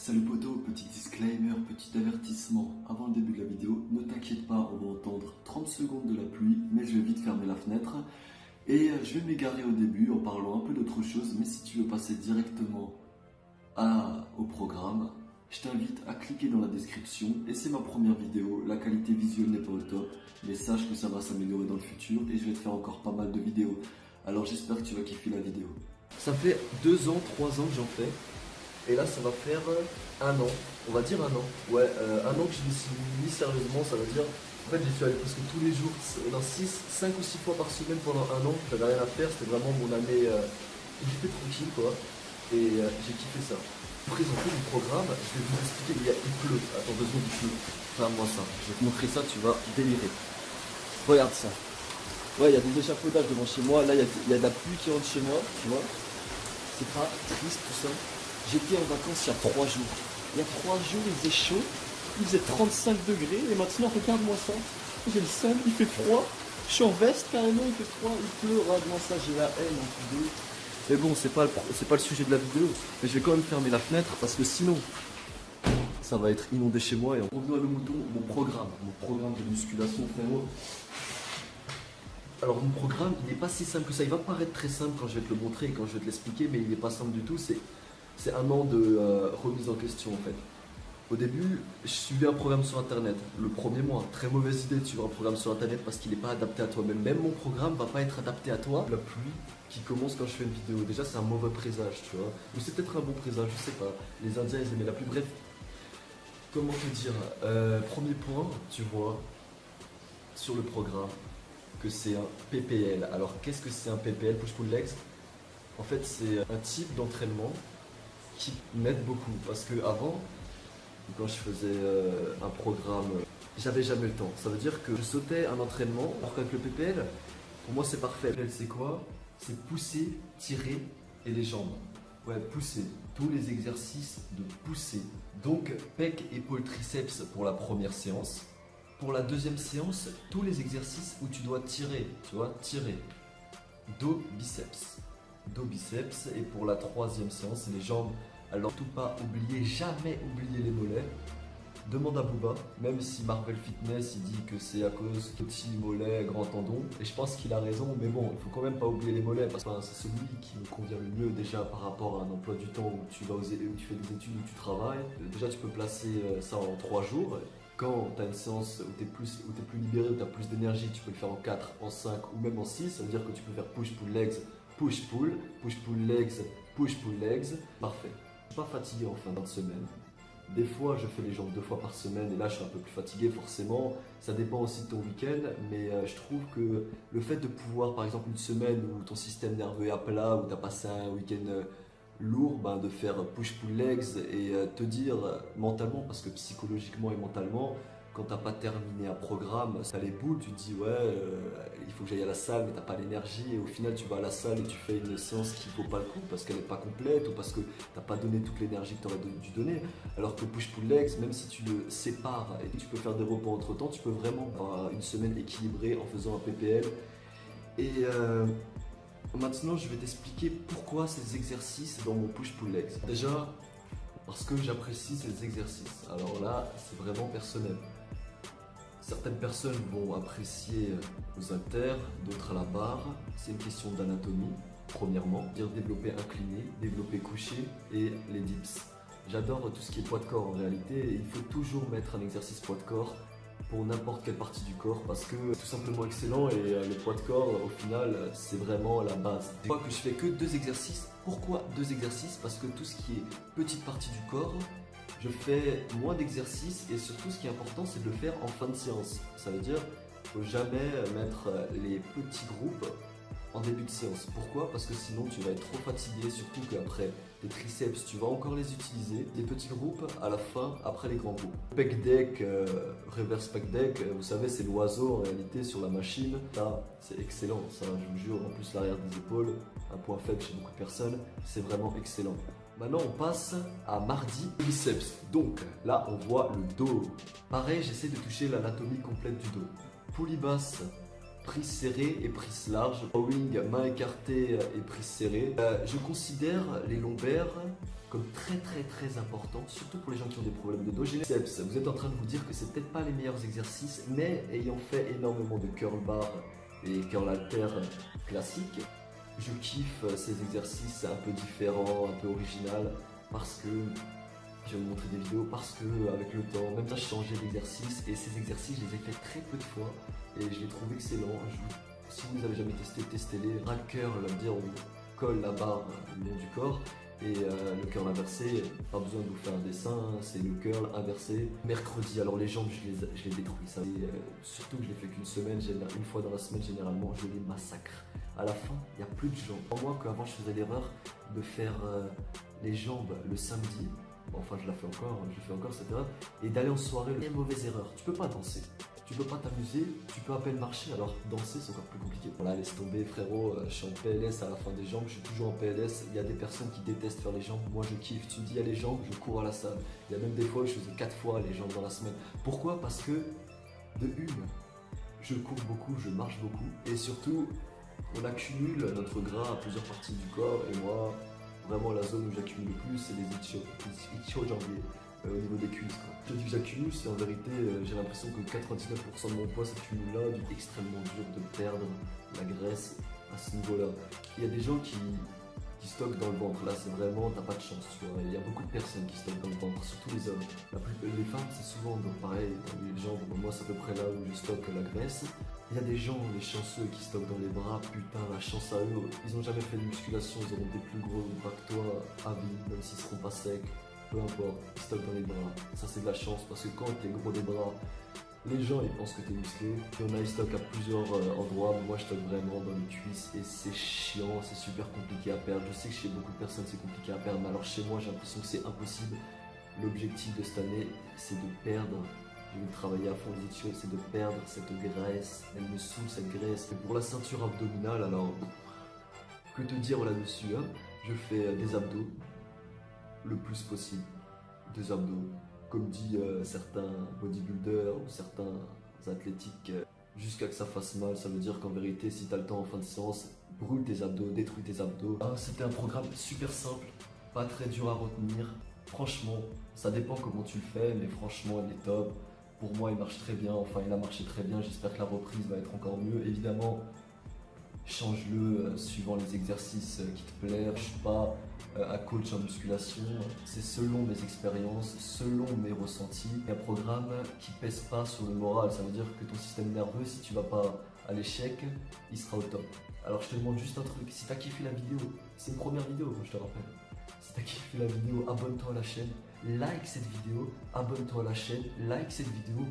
Salut poto, petit disclaimer, petit avertissement. Avant le début de la vidéo, ne t'inquiète pas, on va entendre 30 secondes de la pluie, mais je vais vite fermer la fenêtre. Et je vais m'égarer au début en parlant un peu d'autre chose, mais si tu veux passer directement au programme, je t'invite à cliquer dans la description. Et c'est ma première vidéo, la qualité visuelle n'est pas au top, mais sache que ça va s'améliorer dans le futur et je vais te faire encore pas mal de vidéos. Alors j'espère que tu vas kiffer la vidéo. Ça fait 2 ans, 3 ans que j'en fais. Et là, ça va faire un an. On va dire un an. Ouais, un an que je m'y suis mis sérieusement, ça veut dire. En fait, j'y suis allé presque tous les jours, dans 5 ou 6 fois par semaine pendant un an. J'avais rien à faire, c'était vraiment mon année où j'étais tranquille, quoi. Et j'ai kiffé ça. Pour présenter le programme, je vais vous expliquer. Il pleut. Attends 2 secondes, il pleut. Regarde-moi ça. Je vais te montrer ça, tu vas délirer. Regarde ça. Ouais, il y a des échafaudages devant chez moi. Là, il y a de la pluie qui rentre chez moi, tu vois. C'est pas triste tout ça. J'étais en vacances il y a 3 jours. Il y a 3 jours, il faisait chaud, il faisait 35 degrés, et maintenant, regarde-moi ça. J'ai le seum, il fait froid. Je suis en veste carrément, il fait froid, il pleut, regarde-moi ça, j'ai la haine en vidéo. Mais bon, c'est pas le sujet de la vidéo. Mais je vais quand même fermer la fenêtre parce que sinon, ça va être inondé chez moi. Et on revient à le mouton, mon programme de musculation, frérot. Alors mon programme, il n'est pas si simple que ça. Il va paraître très simple quand je vais te le montrer et quand je vais te l'expliquer, mais il n'est pas simple du tout. C'est un an de remise en question en fait. Au début, je suivais un programme sur internet. Le premier mois, très mauvaise idée de suivre un programme sur internet parce qu'il n'est pas adapté à toi-même. Même mon programme ne va pas être adapté à toi. La pluie qui commence quand je fais une vidéo, déjà c'est un mauvais présage, tu vois. Ou c'est peut-être un bon présage, je sais pas. Les Indiens ils aimaient la pluie. Bref, comment te dire, premier point, tu vois, sur le programme, que c'est un PPL. Alors qu'est-ce que c'est un PPL, push-pull legs? En fait c'est un type d'entraînement qui m'aide beaucoup parce que avant, quand je faisais un programme, j'avais jamais le temps. Ça veut dire que je sautais un entraînement, alors qu'avec le PPL, pour moi c'est parfait. Le PPL c'est quoi? C'est pousser, tirer et les jambes. Ouais, pousser. Tous les exercices de pousser. Donc pec, épaule, triceps pour la première séance. Pour la deuxième séance, tous les exercices où tu dois tirer, tu vois, tirer. Dos, biceps. Dos, biceps. Et pour la troisième séance, c'est les jambes. Alors tout pas oublier, jamais oublier les mollets. Demande à Booba, même si Marvel Fitness il dit que c'est à cause petit mollet, grand tendon. Et je pense qu'il a raison, mais bon, il faut quand même pas oublier les mollets parce que c'est celui qui me convient le mieux déjà par rapport à un emploi du temps où tu vas où tu fais des études, où tu travailles. Déjà tu peux placer ça en 3 jours. Quand tu as une séance où tu es plus libéré, où tu as plus d'énergie, tu peux le faire en 4, en 5 ou même en 6. Ça veut dire que tu peux faire push-pull legs, push-pull, push-pull legs, push-pull legs. Parfait. Je suis pas fatigué en fin de semaine. Des fois, je fais les jambes 2 fois par semaine et là, je suis un peu plus fatigué forcément. Ça dépend aussi de ton week-end, mais je trouve que le fait de pouvoir, par exemple, une semaine où ton système nerveux est à plat, où tu as passé un week-end lourd, de faire push-pull legs et te dire mentalement, parce que psychologiquement et mentalement, quand t'as pas terminé un programme, ça les boules, tu te dis ouais, il faut que j'aille à la salle, mais t'as pas l'énergie, et au final tu vas à la salle et tu fais une séance qui vaut pas le coup parce qu'elle n'est pas complète ou parce que t'as pas donné toute l'énergie que tu aurais dû donner. Alors que push-pull legs, même si tu le sépares et que tu peux faire des repos entre temps, tu peux vraiment avoir une semaine équilibrée en faisant un PPL. Et maintenant je vais t'expliquer pourquoi ces exercices dans mon push-pull legs. Déjà, parce que j'apprécie ces exercices. Alors là, c'est vraiment personnel. Certaines personnes vont apprécier aux haltères, d'autres à la barre. C'est une question d'anatomie, premièrement. Dire développer incliné, développer couché et les dips. J'adore tout ce qui est poids de corps en réalité. Et il faut toujours mettre un exercice poids de corps pour n'importe quelle partie du corps parce que c'est tout simplement excellent et le poids de corps au final c'est vraiment la base. Je crois que je fais que 2 exercices. Pourquoi 2 exercices? Parce que tout ce qui est petite partie du corps, je fais moins d'exercices et surtout ce qui est important c'est de le faire en fin de séance. Ça veut dire qu'il ne faut jamais mettre les petits groupes en début de séance. Pourquoi? Parce que sinon tu vas être trop fatigué, surtout qu'après tes triceps tu vas encore les utiliser. Les petits groupes à la fin, après les grands groupes. Pec deck, reverse pec deck, vous savez c'est l'oiseau en réalité sur la machine. Ça c'est excellent, ça je vous jure, en plus l'arrière des épaules, un point faible chez beaucoup de personnes, c'est vraiment excellent. Maintenant on passe à mardi biceps. Donc là on voit le dos. Pareil, j'essaie de toucher l'anatomie complète du dos. Poulie basse, prise serrée et prise large. Rowing, main écartée et prise serrée. Je considère les lombaires comme très important, surtout pour les gens qui ont des problèmes de dos. Biceps, vous êtes en train de vous dire que c'est peut-être pas les meilleurs exercices, mais ayant fait énormément de curl bar et curl halter classiques, je kiffe ces exercices un peu différents, un peu original, parce que je vais vous montrer des vidéos, parce que avec le temps, même là je changeais d'exercice, et ces exercices je les ai fait très peu de fois, et je les trouve excellents. Si vous n'avez jamais testé, testez-les. Rack curl, dire on colle la barre le long du corps, et le curl inversé, pas besoin de vous faire un dessin, hein, c'est le curl inversé. Mercredi, alors les jambes je les détruis, ça. Et, surtout que je les fais qu'une semaine, une fois dans la semaine généralement, je les massacre. À la fin, il n'y a plus de jambes. Pour moi, qu'avant je faisais l'erreur de faire les jambes le samedi, bon, enfin je la fais encore, je fais encore cette erreur, et d'aller en soirée, une mauvaise erreur. Tu peux pas danser. Tu peux pas t'amuser, tu peux à peine marcher, alors danser c'est encore plus compliqué. Voilà, laisse tomber frérot, je suis en PLS à la fin des jambes, je suis toujours en PLS. Il y a des personnes qui détestent faire les jambes, moi je kiffe. Tu me dis il y a les jambes, je cours à la salle. Il y a même des fois où je faisais 4 fois les jambes dans la semaine. Pourquoi? Parce que de une, je cours beaucoup, je marche beaucoup, et surtout on accumule notre gras à plusieurs parties du corps, et moi vraiment la zone où j'accumule le plus c'est les ischio-jambiers. Au niveau des cuisses. Je dis que j'accumule, c'est en vérité, j'ai l'impression que 99% de mon poids s'accumule là, du extrêmement dur de perdre la graisse à ce niveau-là. Il y a des gens qui stockent dans le ventre, là c'est vraiment, t'as pas de chance, tu vois. Il y a beaucoup de personnes qui stockent dans le ventre, surtout les hommes. Les femmes c'est souvent donc pareil, dans les jambes, moi c'est à peu près là où je stocke la graisse. Il y a des gens, les chanceux qui stockent dans les bras, putain la chance à eux, ils ont jamais fait de musculation, ils auront des plus gros bras que toi à vie, même s'ils seront pas secs. Peu importe, ils stockent dans les bras. Ça c'est de la chance parce que quand t'es gros des bras, les gens ils pensent que t'es musclé. Il y en a, ils stockent à plusieurs endroits, mais moi je stocke vraiment dans les cuisses et c'est chiant, c'est super compliqué à perdre. Je sais que chez beaucoup de personnes c'est compliqué à perdre, mais alors chez moi j'ai l'impression que c'est impossible. L'objectif de cette année c'est de perdre. Je vais travailler à fond les ischios, c'est de perdre cette graisse. Elle me saoule cette graisse. Et pour la ceinture abdominale, alors que te dire là-dessus hein. Je fais des abdos. Le plus possible, des abdos, comme dit certains bodybuilders ou certains athlétiques, jusqu'à que ça fasse mal. Ça veut dire qu'en vérité, si tu as le temps en fin de séance, brûle tes abdos, détruis tes abdos. Ah, c'était un programme super simple, pas très dur à retenir. Franchement, ça dépend comment tu le fais, mais franchement, il est top. Pour moi, il marche très bien, enfin, il a marché très bien. J'espère que la reprise va être encore mieux. Évidemment, change-le suivant les exercices qui te plaisent. Je suis pas un coach en musculation, c'est selon mes expériences, selon mes ressentis. Un programme qui pèse pas sur le moral, ça veut dire que ton système nerveux, si tu vas pas à l'échec, il sera au top. Alors je te demande juste un truc, si tu as kiffé la vidéo, c'est une première vidéo, je te rappelle. Si tu as kiffé la vidéo, abonne-toi à la chaîne, like cette vidéo, abonne-toi à la chaîne, like cette vidéo.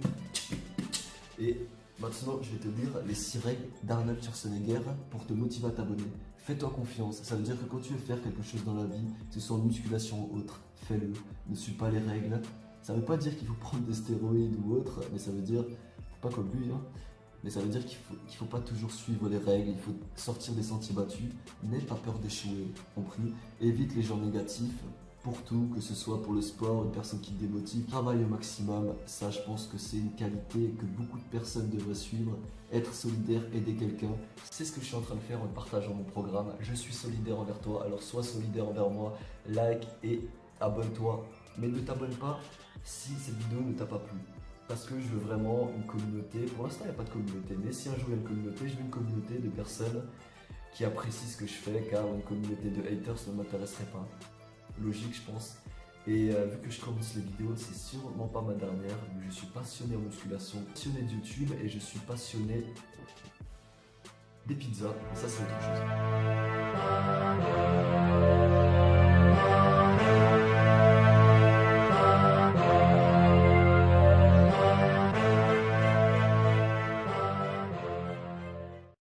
Et maintenant, je vais te dire les 6 règles d'Arnold Schwarzenegger pour te motiver à t'abonner. Fais-toi confiance. Ça veut dire que quand tu veux faire quelque chose dans la vie, que ce soit en musculation ou autre, fais-le. Ne suis pas les règles. Ça ne veut pas dire qu'il faut prendre des stéroïdes ou autre, mais ça veut dire, pas comme lui, hein, mais ça veut dire qu'il faut pas toujours suivre les règles, il faut sortir des sentiers battus. N'aie pas peur d'échouer, compris. Évite les gens négatifs. Pour tout, que ce soit pour le sport, une personne qui te démotive, travaille au maximum. Ça, je pense que c'est une qualité que beaucoup de personnes devraient suivre. Être solidaire, aider quelqu'un. C'est ce que je suis en train de faire en partageant mon programme. Je suis solidaire envers toi, alors sois solidaire envers moi. Like et abonne-toi. Mais ne t'abonne pas si cette vidéo ne t'a pas plu. Parce que je veux vraiment une communauté. Pour l'instant, il n'y a pas de communauté. Mais si un jour il y a une communauté, je veux une communauté de personnes qui apprécient ce que je fais, car une communauté de haters ne m'intéresserait pas. Logique, je pense. Et vu que je commence les vidéos, c'est sûrement pas ma dernière. Je suis passionné en musculation, passionné de YouTube et je suis passionné des pizzas. Et ça, c'est autre chose.